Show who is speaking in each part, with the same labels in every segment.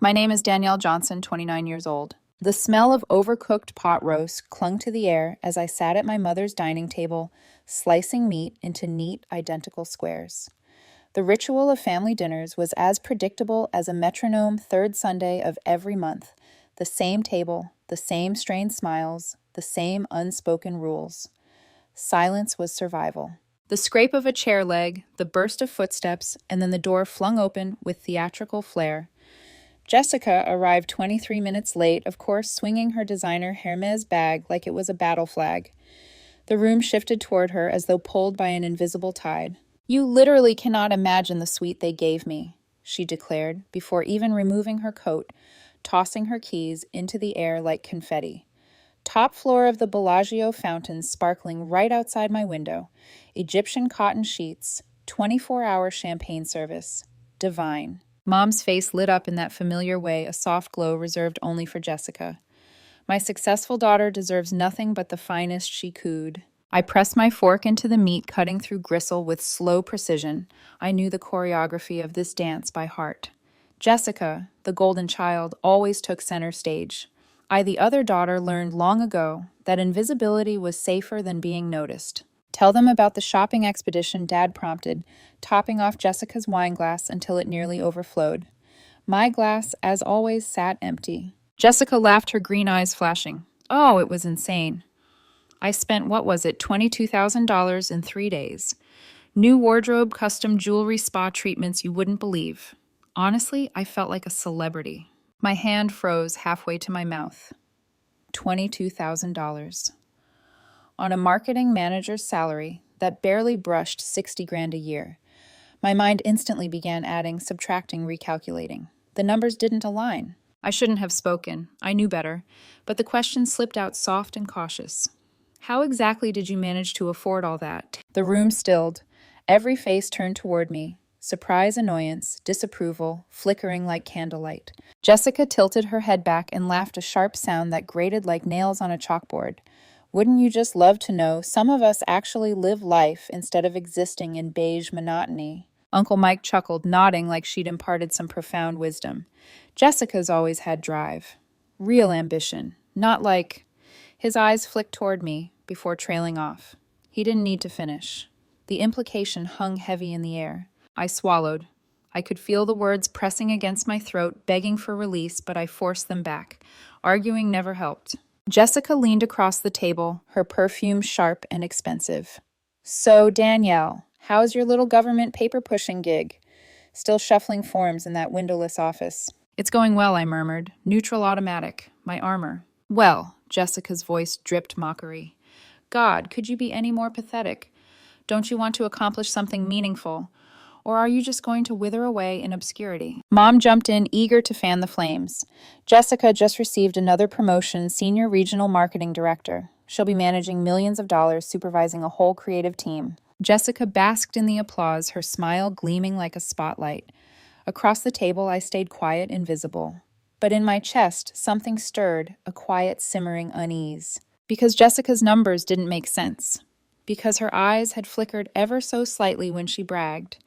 Speaker 1: My name is Danielle Johnson, 29 years old. The smell of overcooked pot roast clung to the air as I sat at my mother's dining table, slicing meat into neat, identical squares. The ritual of family dinners was as predictable as a metronome third Sunday of every month. The same table, the same strained smiles, the same unspoken rules. Silence was survival. The scrape of a chair leg, the burst of footsteps, and then the door flung open with theatrical flair. Jessica arrived 23 minutes late, of course, swinging her designer Hermès bag like it was a battle flag. The room shifted toward her as though pulled by an invisible tide. "You literally cannot imagine the suite they gave me," she declared, before even removing her coat, tossing her keys into the air like confetti. Top floor of the Bellagio fountains sparkling right outside my window. Egyptian cotton sheets, 24-hour champagne service. Divine. Mom's face lit up in that familiar way, a soft glow reserved only for Jessica. My successful daughter deserves nothing but the finest she cooed. I pressed my fork into the meat, cutting through gristle with slow precision. I knew the choreography of this dance by heart. Jessica, the golden child, always took center stage. I, the other daughter, learned long ago that invisibility was safer than being noticed. "Tell them about the shopping expedition," Dad prompted, topping off Jessica's wine glass until it nearly overflowed. My glass, as always, sat empty. Jessica laughed, her green eyes flashing. "Oh, it was insane. I spent, what was it, $22,000 in 3 days. New wardrobe, custom jewelry, spa treatments you wouldn't believe. Honestly, I felt like a celebrity." My hand froze halfway to my mouth. $22,000. On a marketing manager's salary that barely brushed 60 grand a year. My mind instantly began adding, subtracting, recalculating. The numbers didn't align. I shouldn't have spoken. I knew better. But the question slipped out soft and cautious. "How exactly did you manage to afford all that?" The room stilled. Every face turned toward me. Surprise, annoyance, disapproval, flickering like candlelight. Jessica tilted her head back and laughed, a sharp sound that grated like nails on a chalkboard. "Wouldn't you just love to know, some of us actually live life instead of existing in beige monotony." Uncle Mike chuckled, nodding like she'd imparted some profound wisdom. "Jessica's always had drive. Real ambition. Not like—" His eyes flicked toward me before trailing off. He didn't need to finish. The implication hung heavy in the air. I swallowed. I could feel the words pressing against my throat, begging for release, but I forced them back. Arguing never helped. Jessica leaned across the table, her perfume sharp and expensive. "So, Danielle, how's your little government paper-pushing gig?" Still shuffling forms in that windowless office. "It's going well," I murmured. "Neutral automatic. My armor." "Well," Jessica's voice dripped mockery. "God, could you be any more pathetic? Don't you want to accomplish something meaningful? Or are you just going to wither away in obscurity?" Mom jumped in, eager to fan the flames. "Jessica just received another promotion, Senior Regional Marketing Director. She'll be managing millions of dollars, supervising a whole creative team." Jessica basked in the applause, her smile gleaming like a spotlight. Across the table, I stayed quiet, invisible. But in my chest, something stirred, a quiet, simmering unease. Because Jessica's numbers didn't make sense. Because her eyes had flickered ever so slightly when she bragged.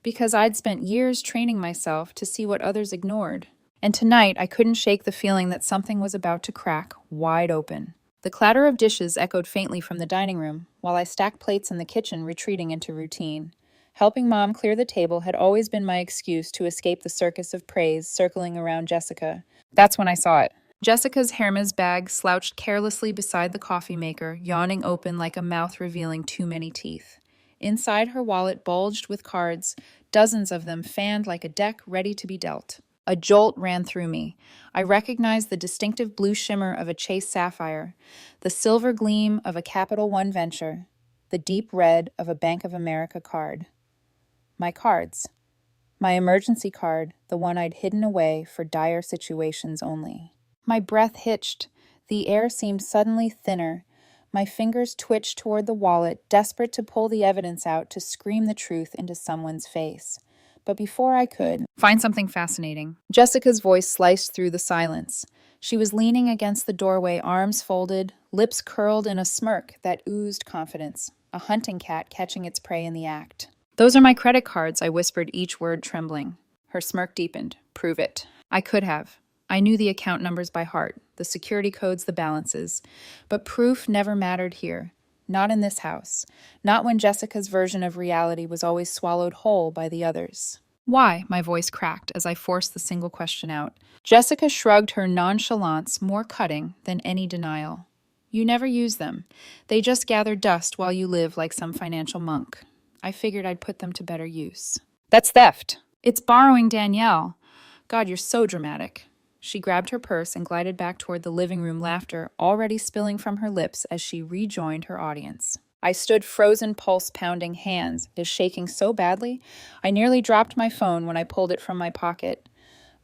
Speaker 1: Because I'd spent years training myself to see what others ignored. And tonight, I couldn't shake the feeling that something was about to crack, wide open. The clatter of dishes echoed faintly from the dining room, while I stacked plates in the kitchen, retreating into routine. Helping Mom clear the table had always been my excuse to escape the circus of praise circling around Jessica. That's when I saw it. Jessica's Hermès bag slouched carelessly beside the coffee maker, yawning open like a mouth revealing too many teeth. Inside her wallet bulged with cards, dozens of them fanned like a deck ready to be dealt. A jolt ran through me. I recognized the distinctive blue shimmer of a Chase sapphire, the silver gleam of a Capital One venture, the deep red of a Bank of America card. My cards. My emergency card, the one I'd hidden away for dire situations only. My breath hitched. The air seemed suddenly thinner. My fingers twitched toward the wallet, desperate to pull the evidence out, to scream the truth into someone's face. But before I could find something fascinating, Jessica's voice sliced through the silence. She was leaning against the doorway, arms folded, lips curled in a smirk that oozed confidence, a hunting cat catching its prey in the act. "Those are my credit cards," I whispered, each word trembling. Her smirk deepened. "Prove it." I could have. I knew the account numbers by heart, the security codes, the balances. But proof never mattered here. Not in this house. Not when Jessica's version of reality was always swallowed whole by the others. Why? My voice cracked as I forced the single question out. Jessica shrugged, her nonchalance more cutting than any denial. You never use them. They just gather dust while you live like some financial monk. I figured I'd put them to better use. That's theft. It's borrowing, Danielle. God, you're so dramatic. She grabbed her purse and glided back toward the living room, laughter already spilling from her lips as she rejoined her audience. I stood frozen, pulse-pounding, hands is shaking so badly, I nearly dropped my phone when I pulled it from my pocket.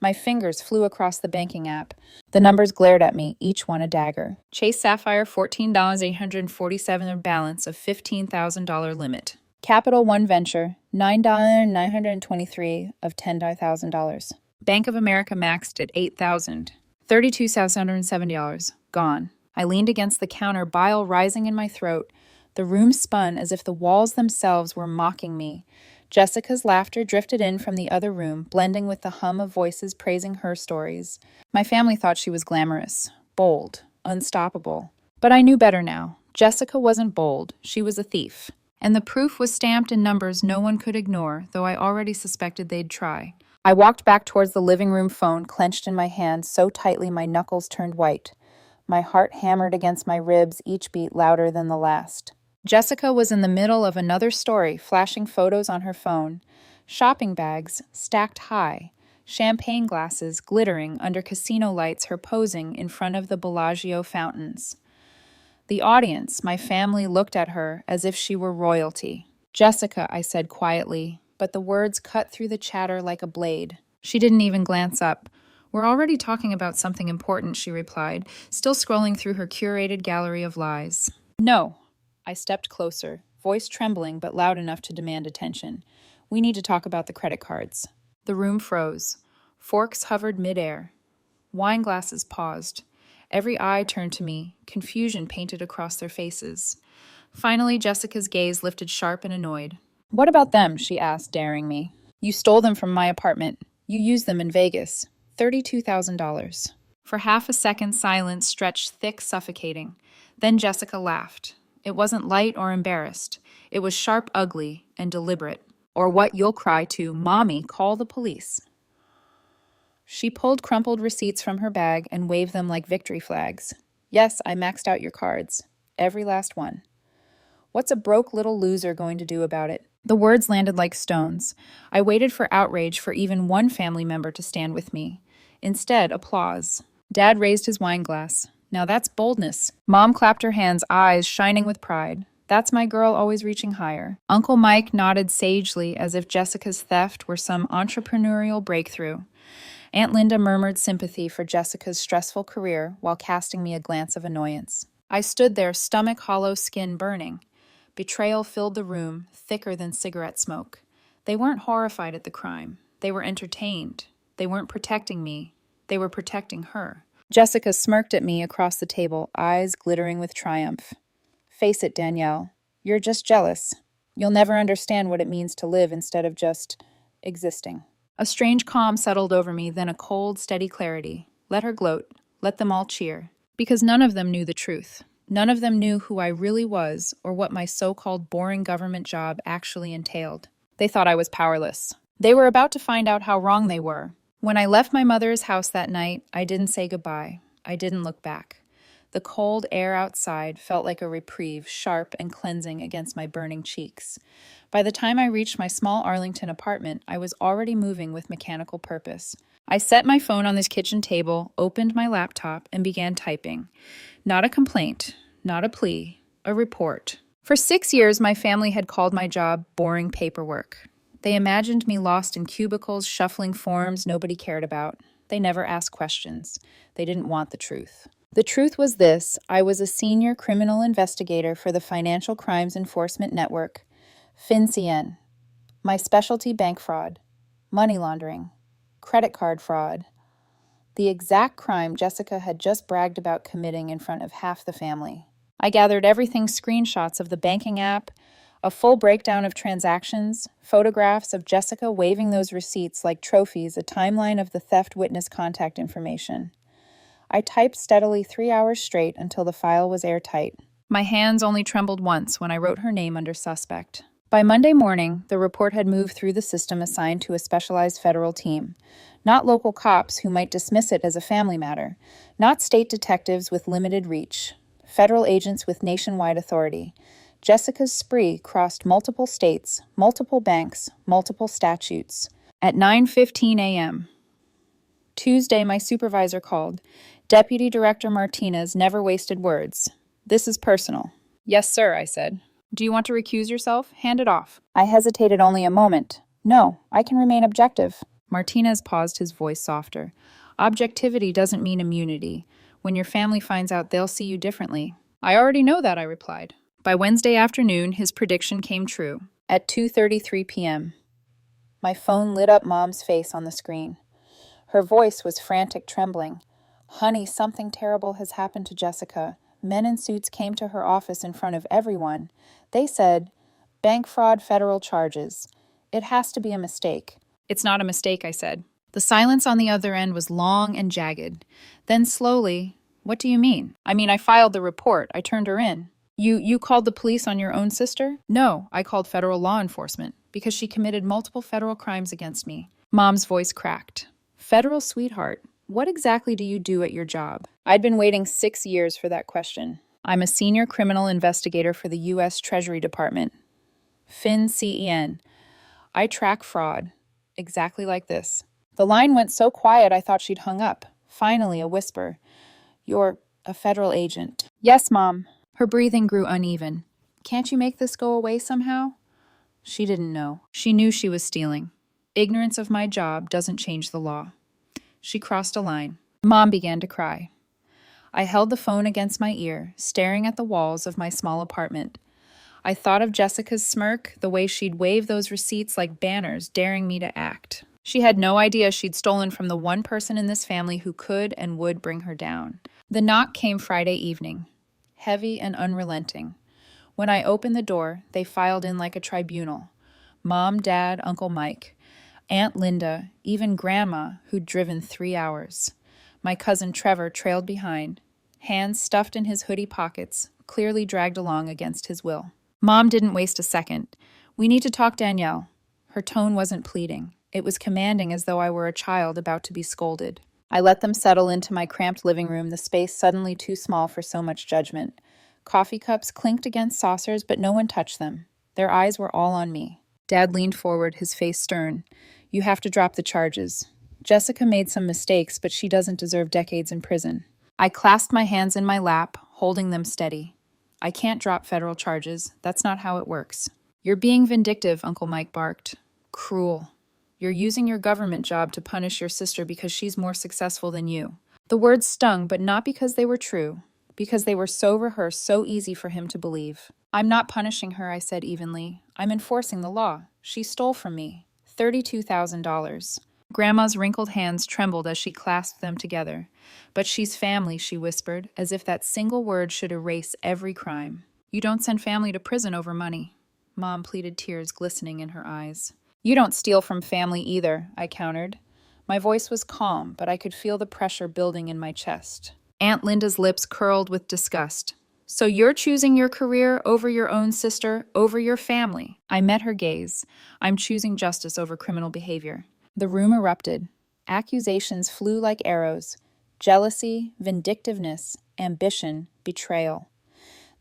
Speaker 1: My fingers flew across the banking app. The numbers glared at me, each one a dagger. Chase Sapphire, $14,847 balance of $15,000 limit. Capital One Venture, $9,923 of $10,000. Bank of America maxed at $8,000. $32,770. Gone. I leaned against the counter, bile rising in my throat. The room spun as if the walls themselves were mocking me. Jessica's laughter drifted in from the other room, blending with the hum of voices praising her stories. My family thought she was glamorous, bold, unstoppable. But I knew better now. Jessica wasn't bold. She was a thief. And the proof was stamped in numbers no one could ignore, though I already suspected they'd try. I walked back towards the living room phone, clenched in my hand so tightly my knuckles turned white. My heart hammered against my ribs, each beat louder than the last. Jessica was in the middle of another story, flashing photos on her phone. Shopping bags stacked high, champagne glasses glittering under casino lights, her posing in front of the Bellagio fountains. The audience, my family, looked at her as if she were royalty. Jessica, I said quietly, but the words cut through the chatter like a blade. She didn't even glance up. We're already talking about something important, she replied, still scrolling through her curated gallery of lies. No. I stepped closer, voice trembling but loud enough to demand attention. We need to talk about the credit cards. The room froze. Forks hovered midair. Wine glasses paused. Every eye turned to me, confusion painted across their faces. Finally, Jessica's gaze lifted sharp and annoyed. What about them? She asked, daring me. You stole them from my apartment. You used them in Vegas. $32,000. For half a second, silence stretched thick, suffocating. Then Jessica laughed. It wasn't light or embarrassed. It was sharp, ugly, and deliberate. Or what you'll cry to, Mommy, call the police. She pulled crumpled receipts from her bag and waved them like victory flags. Yes, I maxed out your cards. Every last one. What's a broke little loser going to do about it? The words landed like stones. I waited for outrage for even one family member to stand with me. Instead, applause. Dad raised his wine glass. Now that's boldness. Mom clapped her hands, eyes shining with pride. That's my girl always reaching higher. Uncle Mike nodded sagely as if Jessica's theft were some entrepreneurial breakthrough. Aunt Linda murmured sympathy for Jessica's stressful career while casting me a glance of annoyance. I stood there, stomach hollow, skin burning. Betrayal filled the room, thicker than cigarette smoke. They weren't horrified at the crime. They were entertained. They weren't protecting me. They were protecting her. Jessica smirked at me across the table, eyes glittering with triumph. Face it, Danielle. You're just jealous. You'll never understand what it means to live instead of just existing. A strange calm settled over me, then a cold, steady clarity. Let her gloat. Let them all cheer. Because none of them knew the truth. None of them knew who I really was or what my so-called boring government job actually entailed. They thought I was powerless. They were about to find out how wrong they were. When I left my mother's house that night, I didn't say goodbye. I didn't look back. The cold air outside felt like a reprieve, sharp and cleansing against my burning cheeks. By the time I reached my small Arlington apartment, I was already moving with mechanical purpose. I set my phone on this kitchen table, opened my laptop, and began typing. Not a complaint, not a plea, a report. For 6 years, my family had called my job boring paperwork. They imagined me lost in cubicles, shuffling forms nobody cared about. They never asked questions. They didn't want the truth. The truth was this: I was a senior criminal investigator for the Financial Crimes Enforcement Network, FinCEN. My specialty: bank fraud, money laundering, credit card fraud. The exact crime Jessica had just bragged about committing in front of half the family. I gathered everything: screenshots of the banking app, A full breakdown of transactions, photographs of Jessica waving those receipts like trophies, a timeline of the theft witness contact information. I typed steadily 3 hours straight until the file was airtight. My hands only trembled once when I wrote her name under suspect. By Monday morning, the report had moved through the system assigned to a specialized federal team. Not local cops who might dismiss it as a family matter. Not state detectives with limited reach. Federal agents with nationwide authority. Jessica's spree crossed multiple states, multiple banks, multiple statutes. At 9:15 a.m. Tuesday, my supervisor called. Deputy Director Martinez never wasted words. This is personal. Yes, sir, I said. Do you want to recuse yourself? Hand it off. I hesitated only a moment. No, I can remain objective. Martinez paused, his voice softer. Objectivity doesn't mean immunity. When your family finds out, they'll see you differently. I already know that, I replied. By Wednesday afternoon, his prediction came true. At 2:33 p.m., my phone lit up Mom's face on the screen. Her voice was frantic, trembling. Honey, something terrible has happened to Jessica. Men in suits came to her office in front of everyone. They said, bank fraud, federal charges. It has to be a mistake. It's not a mistake, I said. The silence on the other end was long and jagged. Then slowly, what do you mean? I mean, I filed the report. I turned her in. You called the police on your own sister? No, I called federal law enforcement because she committed multiple federal crimes against me. Mom's voice cracked. Federal sweetheart, what exactly do you do at your job? I'd been waiting 6 years for that question. I'm a senior criminal investigator for the U.S. Treasury Department. FinCEN. I track fraud. Exactly like this. The line went so quiet I thought she'd hung up. Finally, a whisper. You're a federal agent. Yes, Mom. Her breathing grew uneven. Can't you make this go away somehow? She didn't know. She knew she was stealing. Ignorance of my job doesn't change the law. She crossed a line. Mom began to cry. I held the phone against my ear, staring at the walls of my small apartment. I thought of Jessica's smirk, the way she'd wave those receipts like banners, daring me to act. She had no idea she'd stolen from the one person in this family who could and would bring her down. The knock came Friday evening, heavy and unrelenting. When I opened the door, they filed in like a tribunal. Mom, Dad, Uncle Mike, Aunt Linda, even Grandma, who'd driven 3 hours. My cousin Trevor trailed behind, hands stuffed in his hoodie pockets, clearly dragged along against his will. Mom didn't waste a second. We need to talk, Danielle. Her tone wasn't pleading. It was commanding, as though I were a child about to be scolded. I let them settle into my cramped living room, the space suddenly too small for so much judgment. Coffee cups clinked against saucers, but no one touched them. Their eyes were all on me. Dad leaned forward, his face stern. You have to drop the charges. Jessica made some mistakes, but she doesn't deserve decades in prison. I clasped my hands in my lap, holding them steady. I can't drop federal charges. That's not how it works. You're being vindictive, Uncle Mike barked. Cruel. You're using your government job to punish your sister because she's more successful than you. The words stung, but not because they were true. Because they were so rehearsed, so easy for him to believe. I'm not punishing her, I said evenly. I'm enforcing the law. She stole from me. $32,000. Grandma's wrinkled hands trembled as she clasped them together. But she's family, she whispered, as if that single word should erase every crime. You don't send family to prison over money. Mom pleaded, tears glistening in her eyes. You don't steal from family either, I countered. My voice was calm, but I could feel the pressure building in my chest. Aunt Linda's lips curled with disgust. So you're choosing your career over your own sister, over your family. I met her gaze. I'm choosing justice over criminal behavior. The room erupted. Accusations flew like arrows. Jealousy, vindictiveness, ambition, betrayal.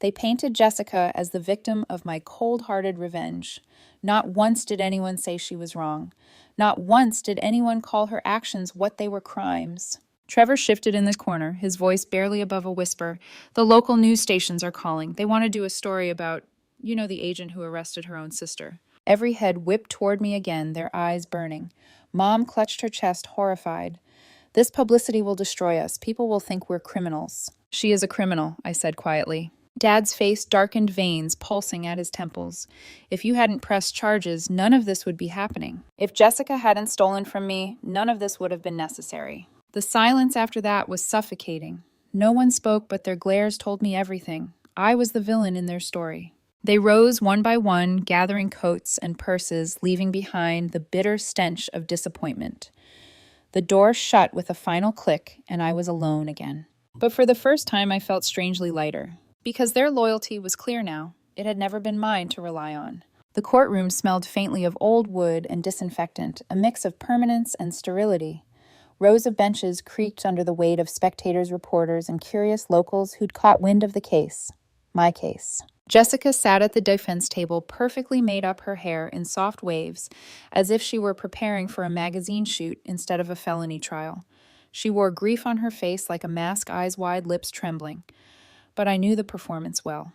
Speaker 1: They painted Jessica as the victim of my cold-hearted revenge. Not once did anyone say she was wrong. Not once did anyone call her actions what they were crimes. Trevor shifted in the corner, his voice barely above a whisper. The local news stations are calling. They want to do a story about, the agent who arrested her own sister. Every head whipped toward me again, their eyes burning. Mom clutched her chest, horrified. This publicity will destroy us. People will think we're criminals. She is a criminal, I said quietly. Dad's face darkened, veins pulsing at his temples. If you hadn't pressed charges, none of this would be happening. If Jessica hadn't stolen from me, none of this would have been necessary. The silence after that was suffocating. No one spoke, but their glares told me everything. I was the villain in their story. They rose one by one, gathering coats and purses, leaving behind the bitter stench of disappointment. The door shut with a final click, and I was alone again. But for the first time, I felt strangely lighter, because their loyalty was clear now. It had never been mine to rely on. The courtroom smelled faintly of old wood and disinfectant, a mix of permanence and sterility. Rows of benches creaked under the weight of spectators, reporters, and curious locals who'd caught wind of the case. My case. Jessica sat at the defense table, perfectly made up, her hair in soft waves, as if she were preparing for a magazine shoot instead of a felony trial. She wore grief on her face like a mask, eyes wide, lips trembling. But I knew the performance well.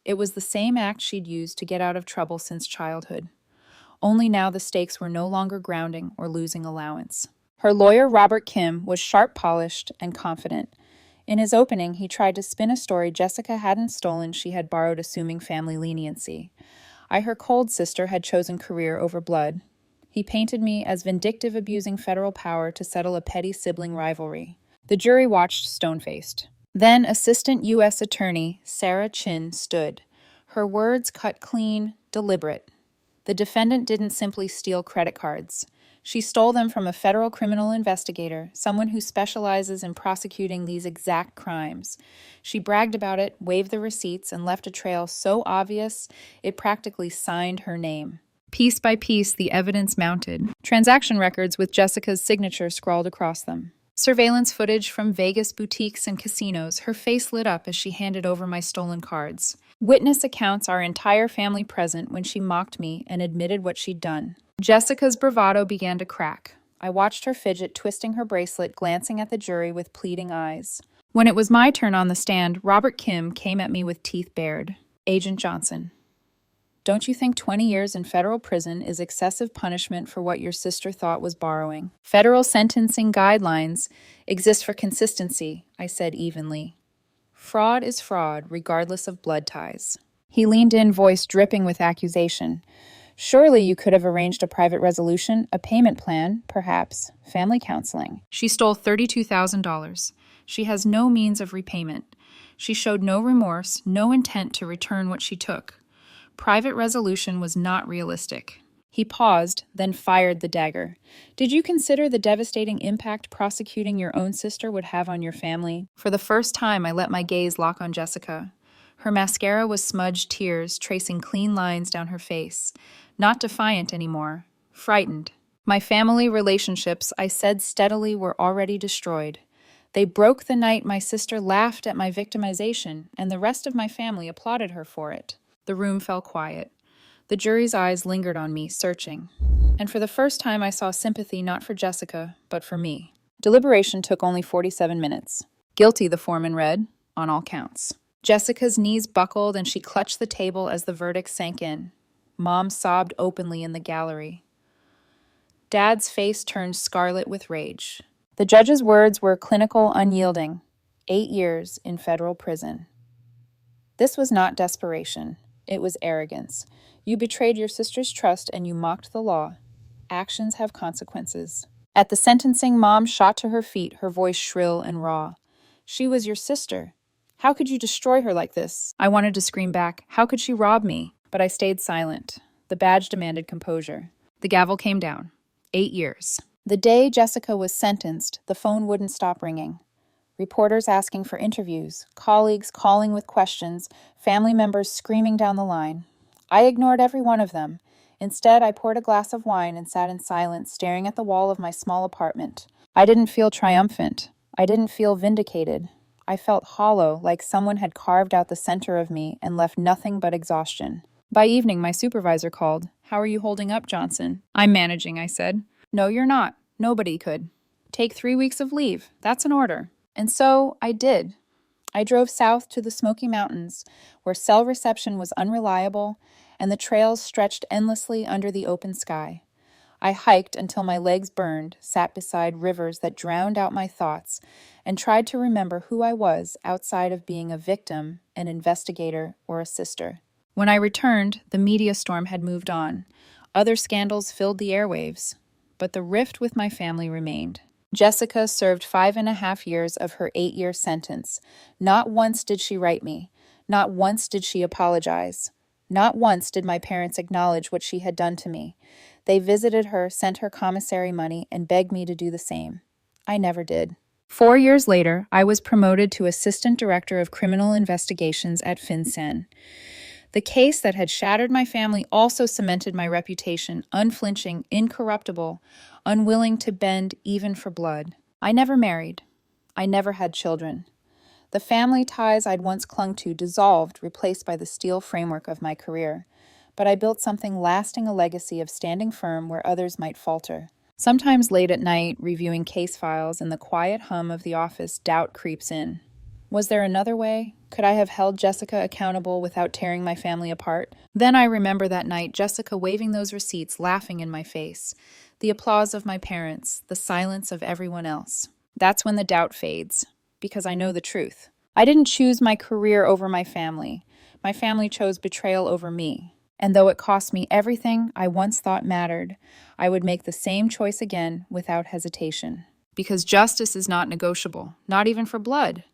Speaker 1: It was the same act she'd used to get out of trouble since childhood. Only now the stakes were no longer grounding or losing allowance. Her lawyer, Robert Kim, was sharp-polished and confident. In his opening, he tried to spin a story Jessica hadn't stolen, she had borrowed, assuming family leniency. Her cold sister had chosen career over blood. He painted me as vindictive, abusing federal power to settle a petty sibling rivalry. The jury watched stone-faced. Then Assistant U.S. Attorney Sarah Chin stood. Her words cut clean, deliberate. The defendant didn't simply steal credit cards. She stole them from a federal criminal investigator, someone who specializes in prosecuting these exact crimes. She bragged about it, waved the receipts, and left a trail so obvious it practically signed her name. Piece by piece, the evidence mounted. Transaction records with Jessica's signature scrawled across them. Surveillance footage from Vegas boutiques and casinos. Her face lit up as she handed over my stolen cards. Witness accounts, our entire family present when she mocked me and admitted what she'd done. Jessica's bravado began to crack. I watched her fidget, twisting her bracelet, glancing at the jury with pleading eyes. When it was my turn on the stand, Robert Kim came at me with teeth bared. Agent Johnson, don't you think 20 years in federal prison is excessive punishment for what your sister thought was borrowing? Federal sentencing guidelines exist for consistency, I said evenly. Fraud is fraud, regardless of blood ties. He leaned in, voice dripping with accusation. Surely you could have arranged a private resolution, a payment plan, perhaps, family counseling. She stole $32,000. She has no means of repayment. She showed no remorse, no intent to return what she took. Private resolution was not realistic. He paused, then fired the dagger. Did you consider the devastating impact prosecuting your own sister would have on your family? For the first time, I let my gaze lock on Jessica. Her mascara was smudged tears, tracing clean lines down her face. Not defiant anymore, frightened. My family relationships, I said steadily, were already destroyed. They broke the night my sister laughed at my victimization, and the rest of my family applauded her for it. The room fell quiet. The jury's eyes lingered on me, searching. And for the first time, I saw sympathy not for Jessica, but for me. Deliberation took only 47 minutes. Guilty, the foreman read, on all counts. Jessica's knees buckled and she clutched the table as the verdict sank in. Mom sobbed openly in the gallery. Dad's face turned scarlet with rage. The judge's words were clinical, unyielding. 8 years in federal prison. This was not desperation. It was arrogance. You betrayed your sister's trust and you mocked the law. Actions have consequences. At the sentencing, Mom shot to her feet, her voice shrill and raw. She was your sister. How could you destroy her like this? I wanted to scream back. How could she rob me? But I stayed silent. The badge demanded composure. The gavel came down. 8 years. The day Jessica was sentenced, the phone wouldn't stop ringing. Reporters asking for interviews, colleagues calling with questions, family members screaming down the line. I ignored every one of them. Instead, I poured a glass of wine and sat in silence, staring at the wall of my small apartment. I didn't feel triumphant. I didn't feel vindicated. I felt hollow, like someone had carved out the center of me and left nothing but exhaustion. By evening, my supervisor called. How are you holding up, Johnson? I'm managing, I said. No, you're not. Nobody could. Take 3 weeks of leave. That's an order. And so I did. I drove south to the Smoky Mountains, where cell reception was unreliable and the trails stretched endlessly under the open sky. I hiked until my legs burned, sat beside rivers that drowned out my thoughts, and tried to remember who I was outside of being a victim, an investigator, or a sister. When I returned, the media storm had moved on. Other scandals filled the airwaves, but the rift with my family remained. Jessica served 5.5 years of her 8-year sentence. Not once did she write me. Not once did she apologize. Not once did my parents acknowledge what she had done to me. They visited her, sent her commissary money, and begged me to do the same. I never did. 4 years later, I was promoted to Assistant Director of Criminal Investigations at FinCEN. The case that had shattered my family also cemented my reputation, unflinching, incorruptible, unwilling to bend even for blood. I never married. I never had children. The family ties I'd once clung to dissolved, replaced by the steel framework of my career. But I built something lasting, a legacy of standing firm where others might falter. Sometimes late at night, reviewing case files in the quiet hum of the office, doubt creeps in. Was there another way? Could I have held Jessica accountable without tearing my family apart? Then I remember that night, Jessica waving those receipts, laughing in my face. The applause of my parents, the silence of everyone else. That's when the doubt fades, because I know the truth. I didn't choose my career over my family. My family chose betrayal over me. And though it cost me everything I once thought mattered, I would make the same choice again without hesitation. Because justice is not negotiable, not even for blood.